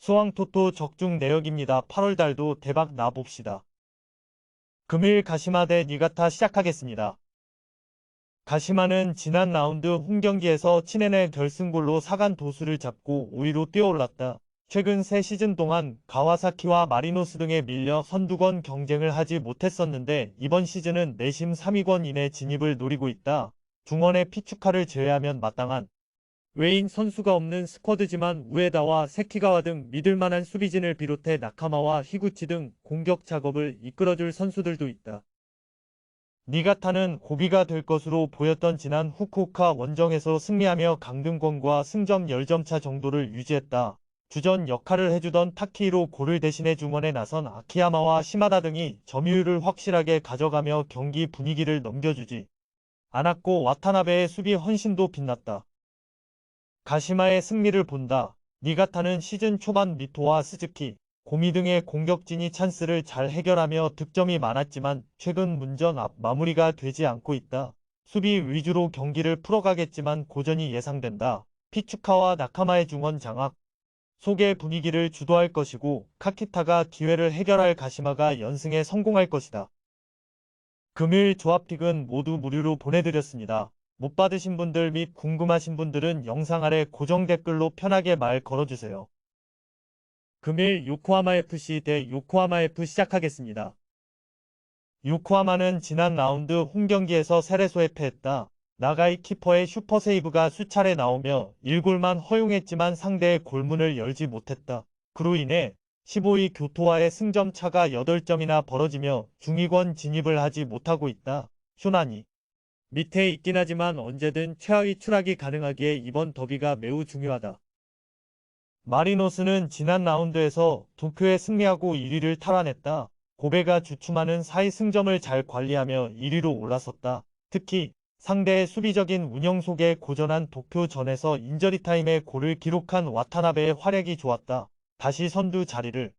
수왕토토 적중 내역입니다. 8월달도 대박 나봅시다. 금일 가시마 대 니가타 시작하겠습니다. 가시마는 지난 라운드 홈경기에서 친해내 결승골로 4간 도수를 잡고 5위로 뛰어올랐다. 최근 3시즌 동안 가와사키와 마리노스 등에 밀려 선두권 경쟁을 하지 못했었는데 이번 시즌은 내심 3위권 이내 진입을 노리고 있다. 중원의 피추카를 제외하면 마땅한 외인 선수가 없는 스쿼드지만 우에다와 세키가와 등 믿을만한 수비진을 비롯해 나카마와 히구치 등 공격 작업을 이끌어줄 선수들도 있다. 니가타는 고비가 될 것으로 보였던 지난 후쿠오카 원정에서 승리하며 강등권과 승점 10점 차 정도를 유지했다. 주전 역할을 해주던 타키히로 고를 대신해 중원에 나선 아키야마와 시마다 등이 점유율을 확실하게 가져가며 경기 분위기를 넘겨주지 않았고 와타나베의 수비 헌신도 빛났다. 가시마의 승리를 본다. 니가타는 시즌 초반 미토와 스즈키, 고미 등의 공격진이 찬스를 잘 해결하며 득점이 많았지만 최근 문전 앞 마무리가 되지 않고 있다. 수비 위주로 경기를 풀어가겠지만 고전이 예상된다. 피추카와 나카마의 중원 장악 속의 분위기를 주도할 것이고 카키타가 기회를 해결할 가시마가 연승에 성공할 것이다. 금일 조합픽은 모두 무료로 보내드렸습니다. 못 받으신 분들 및 궁금하신 분들은 영상 아래 고정 댓글로 편하게 말 걸어주세요. 금일 요코하마FC 대 요코하마F 시작하겠습니다. 요코하마는 지난 라운드 홈경기에서 세레소에 패했다. 나가이 키퍼의 슈퍼세이브가 수차례 나오며 1골만 허용했지만 상대의 골문을 열지 못했다. 그로 인해 15위 교토와의 승점 차가 8점이나 벌어지며 중위권 진입을 하지 못하고 있다. 쇼나니 밑에 있긴 하지만 언제든 최하위 추락이 가능하기에 이번 더비가 매우 중요하다. 마리노스는 지난 라운드에서 도쿄에 승리하고 1위를 탈환했다. 고베가 주춤하는 4위 승점을 잘 관리하며 1위로 올라섰다. 특히 상대의 수비적인 운영 속에 고전한 도쿄전에서 인저리타임에 골을 기록한 와타나베의 활약이 좋았다. 다시 선두 자리를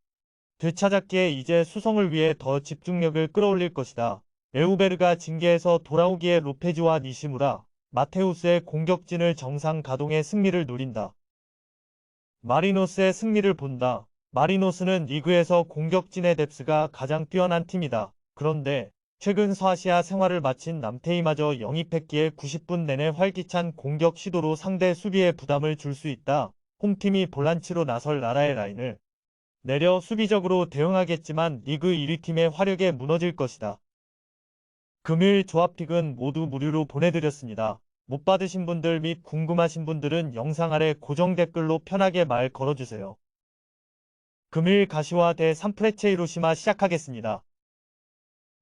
되찾았기에 이제 수성을 위해 더 집중력을 끌어올릴 것이다. 에우베르가 징계에서 돌아오기에 로페즈와 니시무라, 마테우스의 공격진을 정상 가동해 승리를 노린다. 마리노스의 승리를 본다. 마리노스는 리그에서 공격진의 뎁스가 가장 뛰어난 팀이다. 그런데 최근 서아시아 생활을 마친 남태희마저 영입했기에 90분 내내 활기찬 공격 시도로 상대 수비에 부담을 줄 수 있다. 홈팀이 볼란치로 나설 나라의 라인을 내려 수비적으로 대응하겠지만 리그 1위 팀의 화력에 무너질 것이다. 금일 조합픽은 모두 무료로 보내드렸습니다. 못 받으신 분들 및 궁금하신 분들은 영상 아래 고정 댓글로 편하게 말 걸어주세요. 금일 가시와 대 산프레체 히로시마 시작하겠습니다.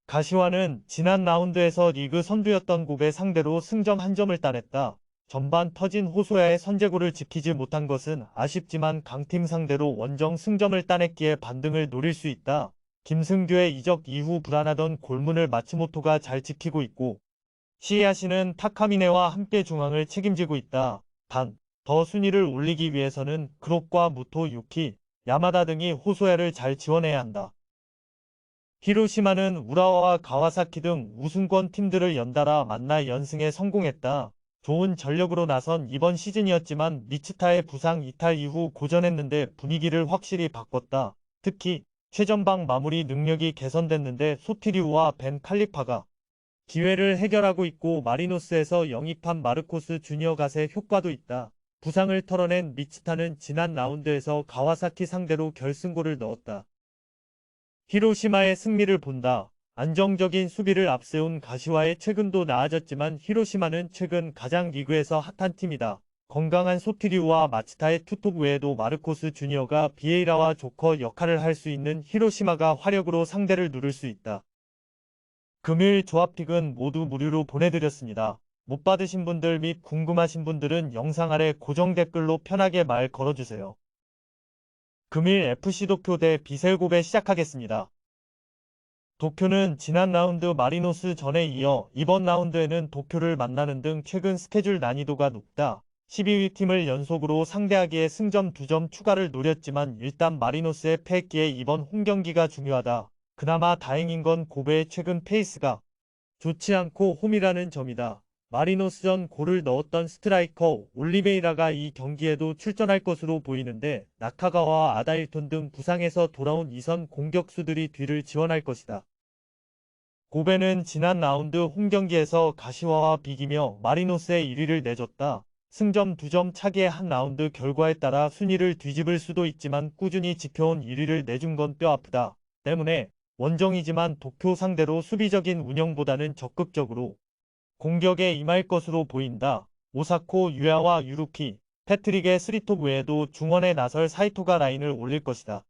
가시와는 지난 라운드에서 리그 선두였던 고베 상대로 승점 1점을 따냈다. 전반 터진 호소야의 선제골을 지키지 못한 것은 아쉽지만 강팀 상대로 원정 승점을 따냈기에 반등을 노릴 수 있다. 김승규의 이적 이후 불안하던 골문을 마츠모토가 잘 지키고 있고 시야시는 타카미네와 함께 중앙을 책임지고 있다. 단, 더 순위를 올리기 위해서는 크롭과 무토, 유키, 야마다 등이 호소야를 잘 지원해야 한다. 히로시마는 우라와와 가와사키 등 우승권 팀들을 연달아 만나 연승에 성공했다. 좋은 전력으로 나선 이번 시즌이었지만 미츠타의 부상 이탈 이후 고전했는데 분위기를 확실히 바꿨다. 특히 최전방 마무리 능력이 개선됐는데 소티리우와 벤 칼리파가 기회를 해결하고 있고 마리노스에서 영입한 마르코스 주니어 갓의 효과도 있다. 부상을 털어낸 미츠타는 지난 라운드에서 가와사키 상대로 결승골을 넣었다. 히로시마의 승리를 본다. 안정적인 수비를 앞세운 가시와의 최근도 나아졌지만 히로시마는 최근 가장 리그에서 핫한 팀이다. 건강한 소티리우와 마츠타의 투톱 외에도 마르코스 주니어가 비에이라와 조커 역할을 할 수 있는 히로시마가 화력으로 상대를 누를 수 있다. 금일 조합픽은 모두 무료로 보내드렸습니다. 못 받으신 분들 및 궁금하신 분들은 영상 아래 고정 댓글로 편하게 말 걸어주세요. 금일 FC 도쿄 대 비셀고베 시작하겠습니다. 도쿄는 지난 라운드 마리노스 전에 이어 이번 라운드에는 도쿄를 만나는 등 최근 스케줄 난이도가 높다. 12위 팀을 연속으로 상대하기에 승점 2점 추가를 노렸지만 일단 마리노스에 패했기에 이번 홈경기가 중요하다. 그나마 다행인 건 고베의 최근 페이스가 좋지 않고 홈이라는 점이다. 마리노스전 골을 넣었던 스트라이커 올리베이라가 이 경기에도 출전할 것으로 보이는데 나카가와와 아다일톤 등 부상에서 돌아온 이선 공격수들이 뒤를 지원할 것이다. 고베는 지난 라운드 홈경기에서 가시와와 비기며 마리노스의 1위를 내줬다. 승점 2점 차기의 한 라운드 결과에 따라 순위를 뒤집을 수도 있지만 꾸준히 지켜온 1위를 내준 건 뼈아프다. 때문에 원정이지만 도쿄 상대로 수비적인 운영보다는 적극적으로 공격에 임할 것으로 보인다. 오사코 유야와 유루키, 패트릭의 스리톱 외에도 중원에 나설 사이토가 라인을 올릴 것이다.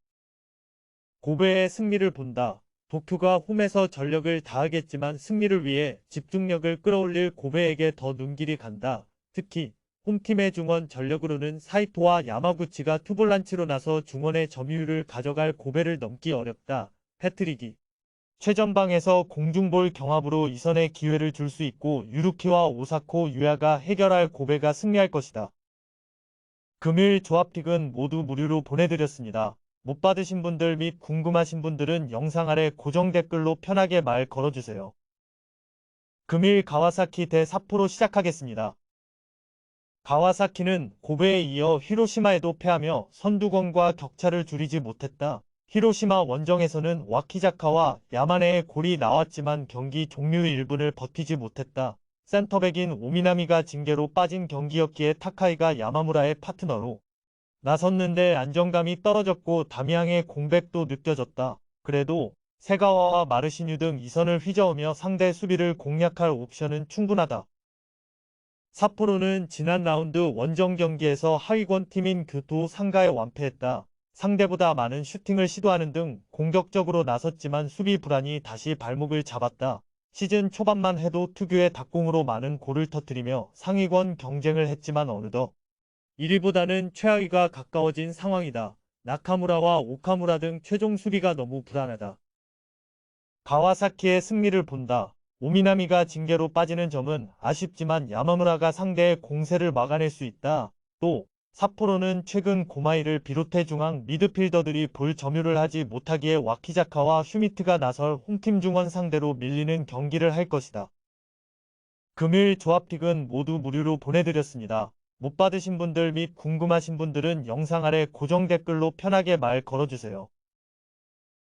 고베의 승리를 본다. 도쿄가 홈에서 전력을 다하겠지만 승리를 위해 집중력을 끌어올릴 고베에게 더 눈길이 간다. 특히 홈팀의 중원 전력으로는 사이토와 야마구치가 투볼란치로 나서 중원의 점유율을 가져갈 고베를 넘기 어렵다. 패트릭이 최전방에서 공중볼 경합으로 이선의 기회를 줄 수 있고 유루키와 오사코 유야가 해결할 고베가 승리할 것이다. 금일 조합픽은 모두 무료로 보내드렸습니다. 못 받으신 분들 및 궁금하신 분들은 영상 아래 고정 댓글로 편하게 말 걸어주세요. 금일 가와사키 대 삿포로 시작하겠습니다. 가와사키는 고베에 이어 히로시마에도 패하며 선두권과 격차를 줄이지 못했다. 히로시마 원정에서는 와키자카와 야마네의 골이 나왔지만 경기 종료 1분을 버티지 못했다. 센터백인 오미나미가 징계로 빠진 경기였기에 타카이가 야마무라의 파트너로 나섰는데 안정감이 떨어졌고 다미앙의 공백도 느껴졌다. 그래도 세가와와 마르시뉴 등 이선을 휘저으며 상대 수비를 공략할 옵션은 충분하다. 삿포로는 지난 라운드 원정 경기에서 하위권 팀인 교토 상가에 완패했다. 상대보다 많은 슈팅을 시도하는 등 공격적으로 나섰지만 수비 불안이 다시 발목을 잡았다. 시즌 초반만 해도 특유의 닭공으로 많은 골을 터뜨리며 상위권 경쟁을 했지만 어느덧 1위보다는 최하위가 가까워진 상황이다. 나카무라와 오카무라 등 최종 수비가 너무 불안하다. 가와사키의 승리를 본다. 오미나미가 징계로 빠지는 점은 아쉽지만 야마무라가 상대의 공세를 막아낼 수 있다. 또 삿포로는 최근 고마이를 비롯해 중앙 미드필더들이 볼 점유를 하지 못하기에 와키자카와 슈미트가 나설 홈팀 중원 상대로 밀리는 경기를 할 것이다. 금일 조합픽은 모두 무료로 보내드렸습니다. 못 받으신 분들 및 궁금하신 분들은 영상 아래 고정 댓글로 편하게 말 걸어주세요.